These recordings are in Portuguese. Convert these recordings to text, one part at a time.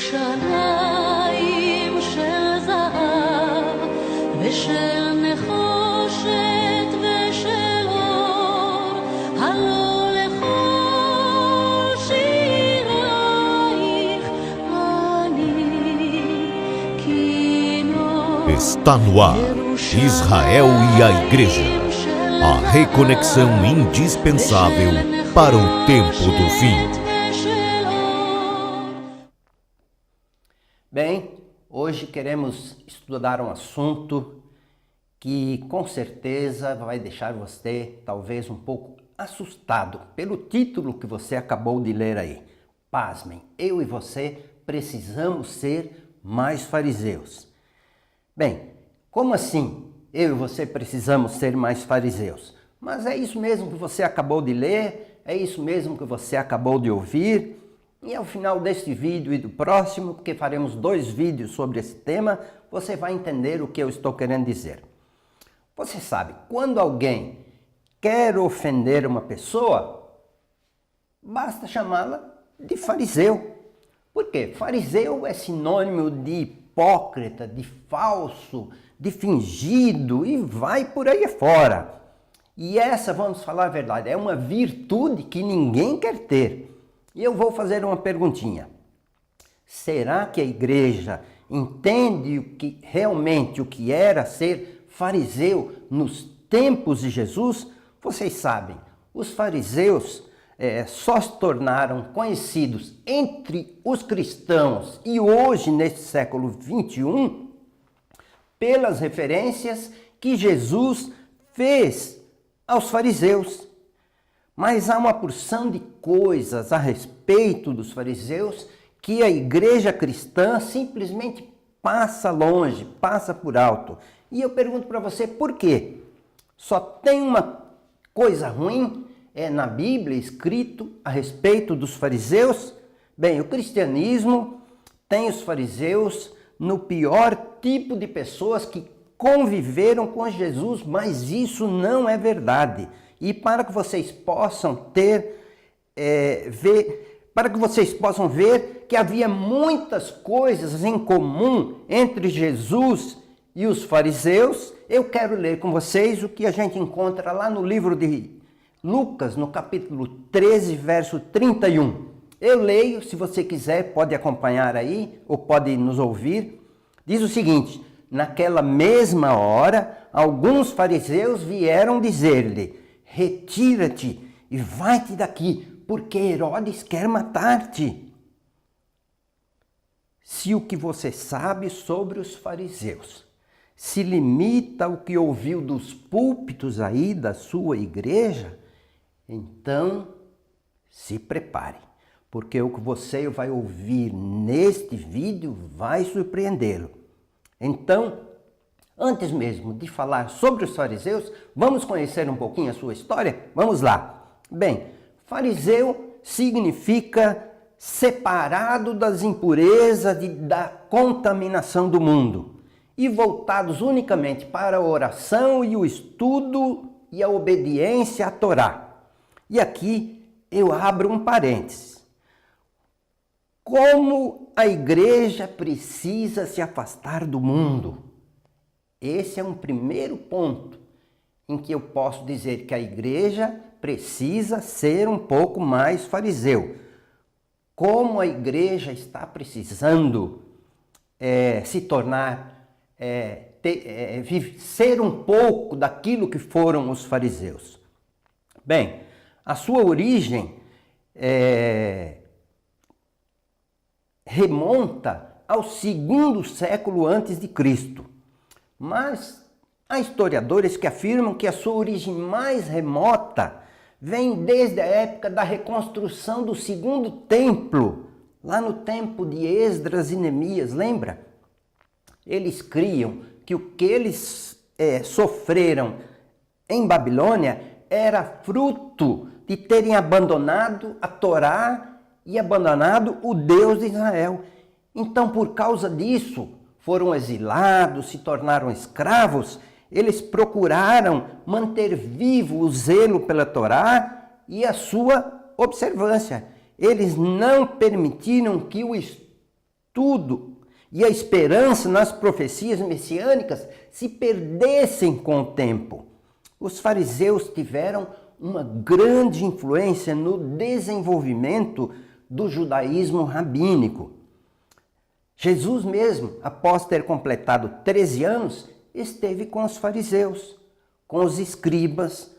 ירושלים של זהב ושל נחושת ושל אור, הלא לכל שירייך אני כינור. Está no ar, Israel e a Igreja, a reconexão indispensável para o tempo do fim. Bem, hoje queremos estudar um assunto que com certeza vai deixar você talvez um pouco assustado pelo título que você acabou de ler aí. Pasmem, eu e você precisamos ser mais fariseus. Bem, como assim eu e você precisamos ser mais fariseus? Mas é isso mesmo que você acabou de ler, é isso mesmo que você acabou de ouvir. E ao final deste vídeo e do próximo, porque faremos 2 vídeos sobre esse tema, você vai entender o que eu estou querendo dizer. Você sabe, quando alguém quer ofender uma pessoa, basta chamá-la de fariseu. Por quê? Fariseu é sinônimo de hipócrita, de falso, de fingido e vai por aí fora. E essa, vamos falar a verdade, é uma virtude que ninguém quer ter. E eu vou fazer uma perguntinha. Será que a igreja entende realmente o que era ser fariseu nos tempos de Jesus? Vocês sabem, os fariseus só se tornaram conhecidos entre os cristãos e hoje, neste século 21, pelas referências que Jesus fez aos fariseus. Mas há uma porção de coisas a respeito dos fariseus que a igreja cristã simplesmente passa longe, passa por alto. E eu pergunto para você, por quê? Só tem uma coisa ruim na Bíblia escrito a respeito dos fariseus? Bem, o cristianismo tem os fariseus no pior tipo de pessoas que conviveram com Jesus, mas isso não é verdade. E para que vocês possam ver que havia muitas coisas em comum entre Jesus e os fariseus, eu quero ler com vocês o que a gente encontra lá no livro de Lucas, no capítulo 13, verso 31. Eu leio, se você quiser, pode acompanhar aí, ou pode nos ouvir. Diz o seguinte: naquela mesma hora, alguns fariseus vieram dizer-lhe: retira-te e vai-te daqui, porque Herodes quer matar-te. Se o que você sabe sobre os fariseus se limita ao que ouviu dos púlpitos aí da sua igreja, então se prepare, porque o que você vai ouvir neste vídeo vai surpreendê-lo. Então, antes mesmo de falar sobre os fariseus, vamos conhecer um pouquinho a sua história? Vamos lá. Bem, fariseu significa separado das impurezas e da contaminação do mundo e voltados unicamente para a oração e o estudo e a obediência à Torá. E aqui eu abro um parênteses. Como a igreja precisa se afastar do mundo? Esse é um primeiro ponto em que eu posso dizer que a igreja precisa ser um pouco mais fariseu. Como a igreja está precisando se tornar, ser um pouco daquilo que foram os fariseus. Bem, a sua origem remonta ao 2º século antes de Cristo. Mas há historiadores que afirmam que a sua origem mais remota vem desde a época da reconstrução do 2º templo, lá no tempo de Esdras e Neemias, lembra? Eles criam que o que eles sofreram em Babilônia era fruto de terem abandonado a Torá e abandonado o Deus de Israel. Então, por causa disso, foram exilados, se tornaram escravos. Eles procuraram manter vivo o zelo pela Torá e a sua observância. Eles não permitiram que o tudo e a esperança nas profecias messiânicas se perdessem com o tempo. Os fariseus tiveram uma grande influência no desenvolvimento do judaísmo rabínico. Jesus mesmo, após ter completado 13 anos, esteve com os fariseus, com os escribas,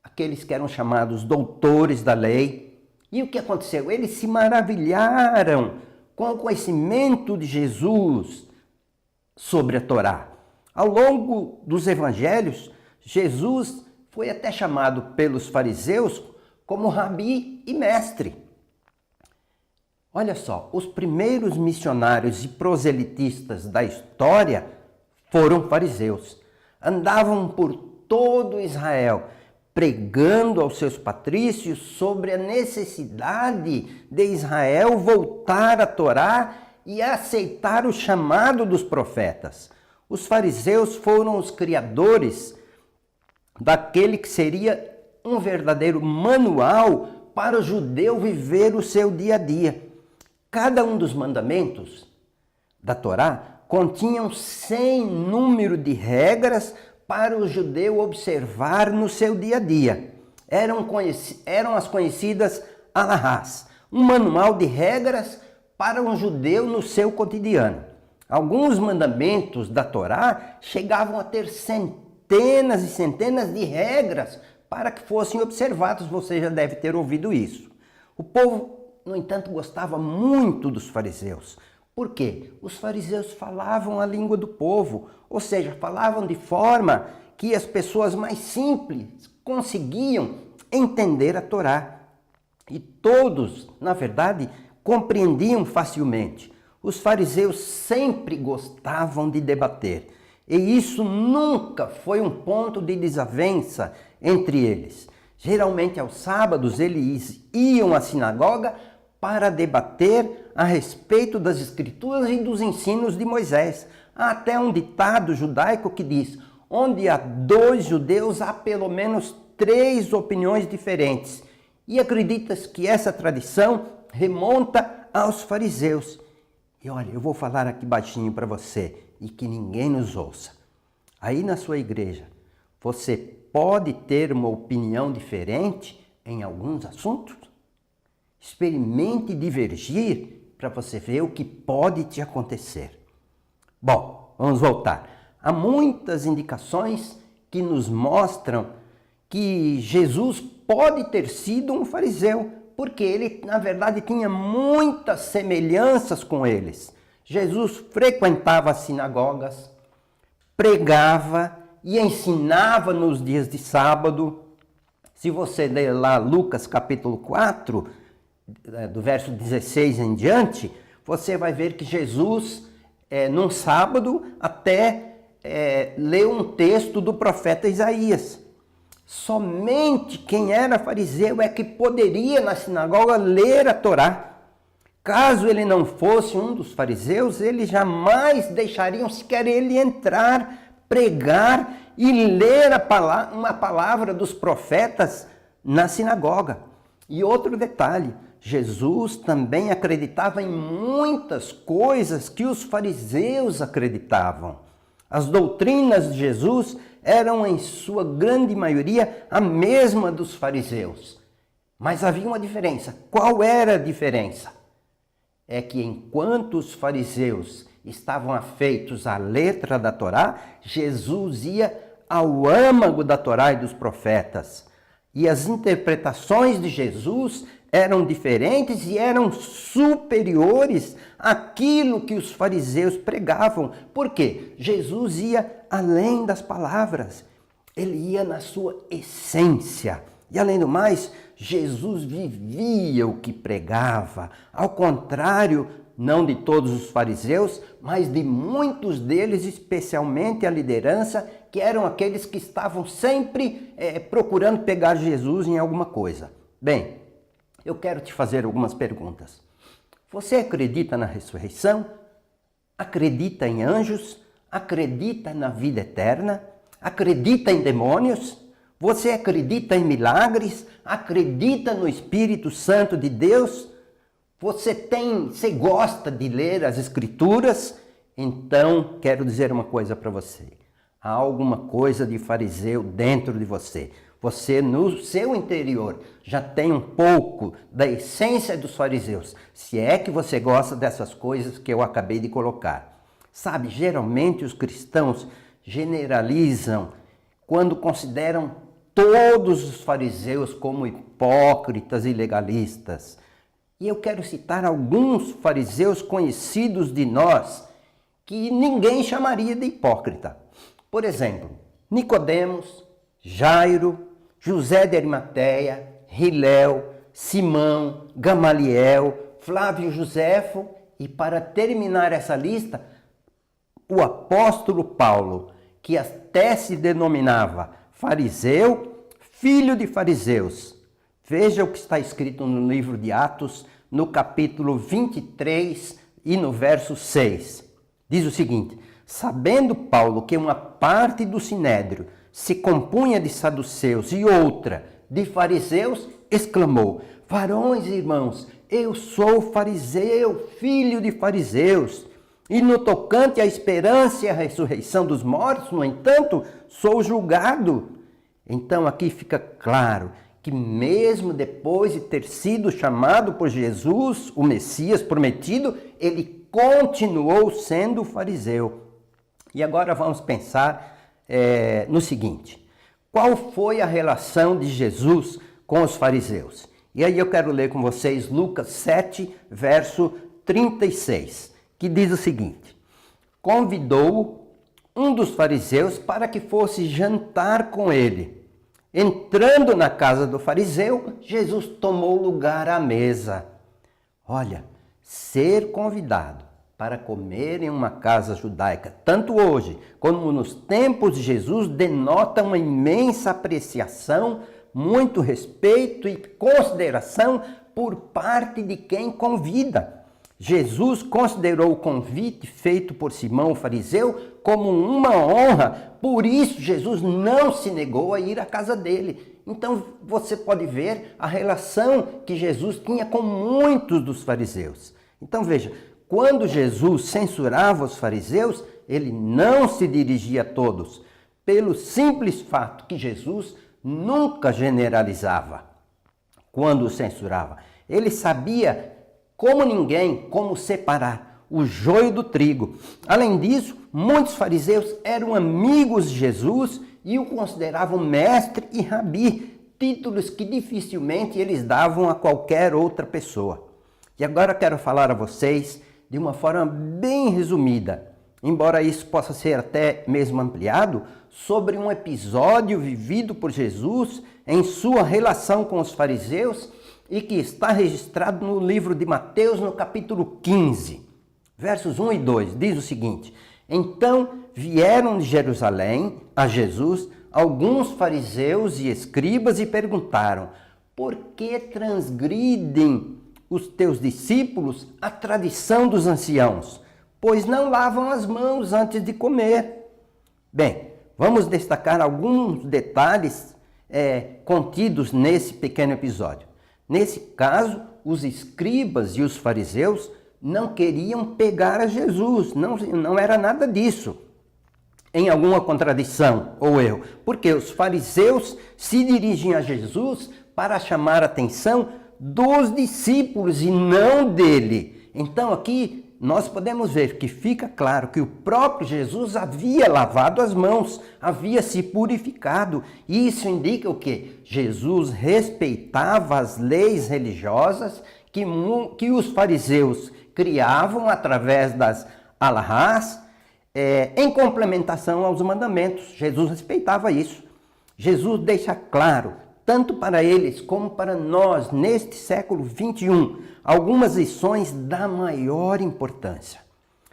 aqueles que eram chamados doutores da lei. E o que aconteceu? Eles se maravilharam com o conhecimento de Jesus sobre a Torá. Ao longo dos evangelhos, Jesus foi até chamado pelos fariseus como rabi e mestre. Olha só, os primeiros missionários e proselitistas da história foram fariseus. Andavam por todo Israel, pregando aos seus patrícios sobre a necessidade de Israel voltar à Torá e aceitar o chamado dos profetas. Os fariseus foram os criadores daquele que seria um verdadeiro manual para o judeu viver o seu dia a dia. Cada um dos mandamentos da Torá continham 100 número de regras para o judeu observar no seu dia a dia. Eram as conhecidas alahás, um manual de regras para um judeu no seu cotidiano. Alguns mandamentos da Torá chegavam a ter centenas e centenas de regras para que fossem observados. Você já deve ter ouvido isso. O povo, no entanto, gostava muito dos fariseus. Por quê? Os fariseus falavam a língua do povo, ou seja, falavam de forma que as pessoas mais simples conseguiam entender a Torá. E todos, na verdade, compreendiam facilmente. Os fariseus sempre gostavam de debater, e isso nunca foi um ponto de desavença entre eles. Geralmente, aos sábados, eles iam à sinagoga para debater a respeito das Escrituras e dos ensinos de Moisés. Há até um ditado judaico que diz: onde há 2 judeus, há pelo menos 3 opiniões diferentes. E acreditas que essa tradição remonta aos fariseus. E olha, eu vou falar aqui baixinho para você e que ninguém nos ouça. Aí na sua igreja, você pode ter uma opinião diferente em alguns assuntos? Experimente divergir para você ver o que pode te acontecer. Bom, vamos voltar. Há muitas indicações que nos mostram que Jesus pode ter sido um fariseu, porque ele, na verdade, tinha muitas semelhanças com eles. Jesus frequentava as sinagogas, pregava e ensinava nos dias de sábado. Se você ler lá Lucas capítulo 4, do verso 16 em diante, você vai ver que Jesus, num sábado, até leu um texto do profeta Isaías. Somente quem era fariseu é que poderia na sinagoga ler a Torá. Caso ele não fosse um dos fariseus, eles jamais deixariam sequer ele entrar, pregar e ler uma palavra dos profetas na sinagoga. E outro detalhe, Jesus também acreditava em muitas coisas que os fariseus acreditavam. As doutrinas de Jesus eram, em sua grande maioria, a mesma dos fariseus. Mas havia uma diferença. Qual era a diferença? É que enquanto os fariseus estavam afeitos à letra da Torá, Jesus ia ao âmago da Torá e dos profetas. E as interpretações de Jesus eram diferentes e eram superiores àquilo que os fariseus pregavam. Por quê? Jesus ia além das palavras, ele ia na sua essência. E além do mais, Jesus vivia o que pregava, ao contrário, não de todos os fariseus, mas de muitos deles, especialmente a liderança, que eram aqueles que estavam sempre procurando pegar Jesus em alguma coisa. Bem, eu quero te fazer algumas perguntas. Você acredita na ressurreição? Acredita em anjos? Acredita na vida eterna? Acredita em demônios? Você acredita em milagres? Acredita no Espírito Santo de Deus? Você gosta de ler as Escrituras? Então, quero dizer uma coisa para você. Há alguma coisa de fariseu dentro de você. Você, no seu interior, já tem um pouco da essência dos fariseus. Se é que você gosta dessas coisas que eu acabei de colocar. Sabe, geralmente os cristãos generalizam quando consideram todos os fariseus como hipócritas e legalistas. E eu quero citar alguns fariseus conhecidos de nós que ninguém chamaria de hipócrita. Por exemplo, Nicodemos, Jairo, José de Arimateia, Hilel, Simão, Gamaliel, Flávio Josefo e, para terminar essa lista, o apóstolo Paulo, que até se denominava fariseu, filho de fariseus. Veja o que está escrito no livro de Atos, no capítulo 23 e no verso 6. Diz o seguinte: sabendo Paulo que uma parte do sinédrio se compunha de saduceus e outra de fariseus, exclamou: varões e irmãos, eu sou fariseu, filho de fariseus, e no tocante à esperança e à ressurreição dos mortos, no entanto, sou julgado. Então aqui fica claro que mesmo depois de ter sido chamado por Jesus, o Messias prometido, ele continuou sendo fariseu. E agora vamos pensar no seguinte: qual foi a relação de Jesus com os fariseus? E aí eu quero ler com vocês Lucas 7, verso 36, que diz o seguinte: convidou um dos fariseus para que fosse jantar com ele. Entrando na casa do fariseu, Jesus tomou lugar à mesa. Olha, ser convidado para comer em uma casa judaica, tanto hoje como nos tempos de Jesus, denota uma imensa apreciação, muito respeito e consideração por parte de quem convida. Jesus considerou o convite feito por Simão, o fariseu, como uma honra. Por isso, Jesus não se negou a ir à casa dele. Então, você pode ver a relação que Jesus tinha com muitos dos fariseus. Então, veja, quando Jesus censurava os fariseus, ele não se dirigia a todos, pelo simples fato que Jesus nunca generalizava quando os censurava. Ele sabia como ninguém, como separar o joio do trigo. Além disso, muitos fariseus eram amigos de Jesus e o consideravam mestre e rabi, títulos que dificilmente eles davam a qualquer outra pessoa. E agora quero falar a vocês de uma forma bem resumida, embora isso possa ser até mesmo ampliado, sobre um episódio vivido por Jesus em sua relação com os fariseus e que está registrado no livro de Mateus, no capítulo 15, versos 1 e 2, diz o seguinte: então vieram de Jerusalém a Jesus alguns fariseus e escribas e perguntaram: por que transgridem os teus discípulos a tradição dos anciãos, pois não lavam as mãos antes de comer? Bem, vamos destacar alguns detalhes contidos nesse pequeno episódio. Nesse caso, os escribas e os fariseus não queriam pegar a Jesus, não era nada disso, em alguma contradição ou erro, porque os fariseus se dirigiam a Jesus para chamar a atenção dos discípulos e não dele. Então aqui nós podemos ver que fica claro que o próprio Jesus havia lavado as mãos, havia se purificado. E isso indica o quê? Jesus respeitava as leis religiosas que os fariseus criavam através das alahás, em complementação aos mandamentos. Jesus respeitava isso. Jesus deixa claro, tanto para eles como para nós, neste século 21, algumas lições da maior importância.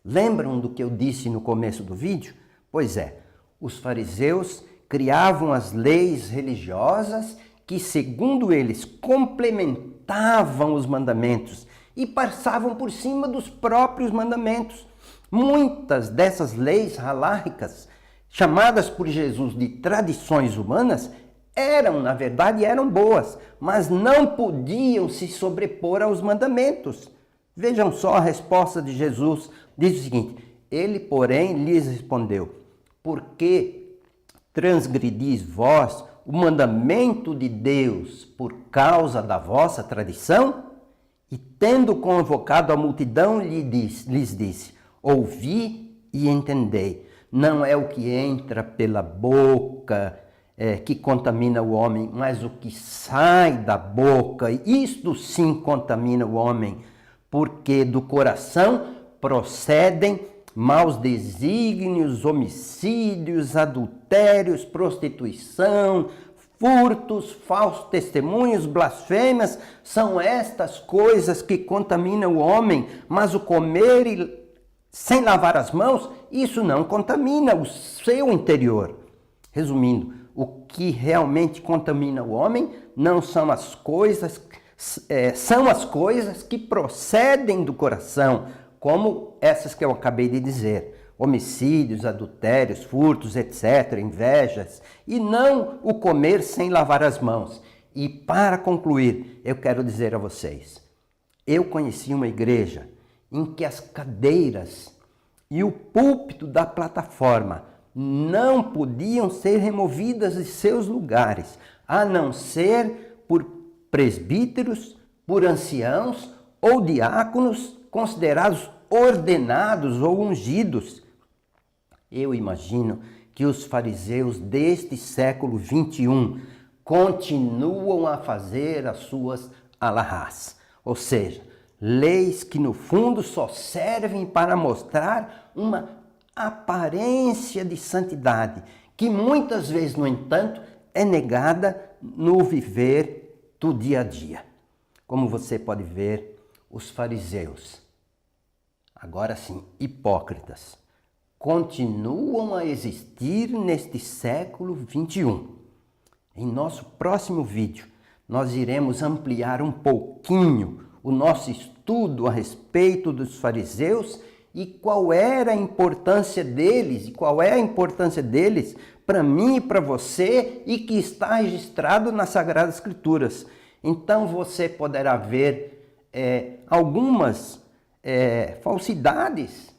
Lembram do que eu disse no começo do vídeo? Pois é, os fariseus criavam as leis religiosas que, segundo eles, complementavam os mandamentos e passavam por cima dos próprios mandamentos. Muitas dessas leis haláricas, chamadas por Jesus de tradições humanas, na verdade, eram boas, mas não podiam se sobrepor aos mandamentos. Vejam só a resposta de Jesus. Diz o seguinte: ele, porém, lhes respondeu: por que transgredis vós o mandamento de Deus por causa da vossa tradição? E tendo convocado a multidão, lhes disse: ouvi e entendei. Não é o que entra pela boca que contamina o homem, mas o que sai da boca, isto sim contamina o homem, porque do coração procedem maus desígnios, homicídios, adultérios, prostituição, furtos, falsos testemunhos, blasfêmias. São estas coisas que contaminam o homem, mas o comer sem lavar as mãos, isso não contamina o seu interior. Resumindo, o que realmente contamina o homem não são as coisas, são as coisas que procedem do coração, como essas que eu acabei de dizer: homicídios, adultérios, furtos, etc., invejas, e não o comer sem lavar as mãos. E para concluir, eu quero dizer a vocês, eu conheci uma igreja em que as cadeiras e o púlpito da plataforma não podiam ser removidas de seus lugares, a não ser por presbíteros, por anciãos ou diáconos considerados ordenados ou ungidos. Eu imagino que os fariseus deste século 21 continuam a fazer as suas alahás, ou seja, leis que no fundo só servem para mostrar uma aparência de santidade, que muitas vezes, no entanto, é negada no viver do dia a dia. Como você pode ver, os fariseus, agora sim, hipócritas, continuam a existir neste século 21. Em nosso próximo vídeo, nós iremos ampliar um pouquinho o nosso estudo a respeito dos fariseus e qual era a importância deles, e qual é a importância deles para mim e para você, e que está registrado nas Sagradas Escrituras. Então você poderá ver algumas falsidades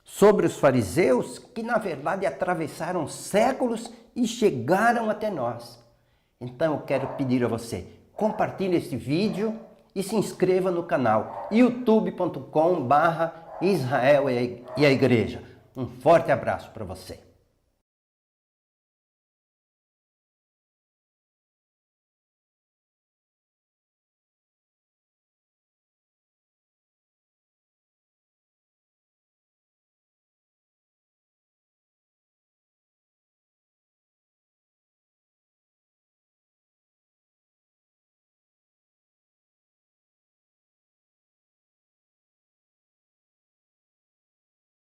sobre os fariseus que na verdade atravessaram séculos e chegaram até nós. Então eu quero pedir a você, compartilhe este vídeo e se inscreva no canal youtube.com/Israel e a Igreja. Um forte abraço para você.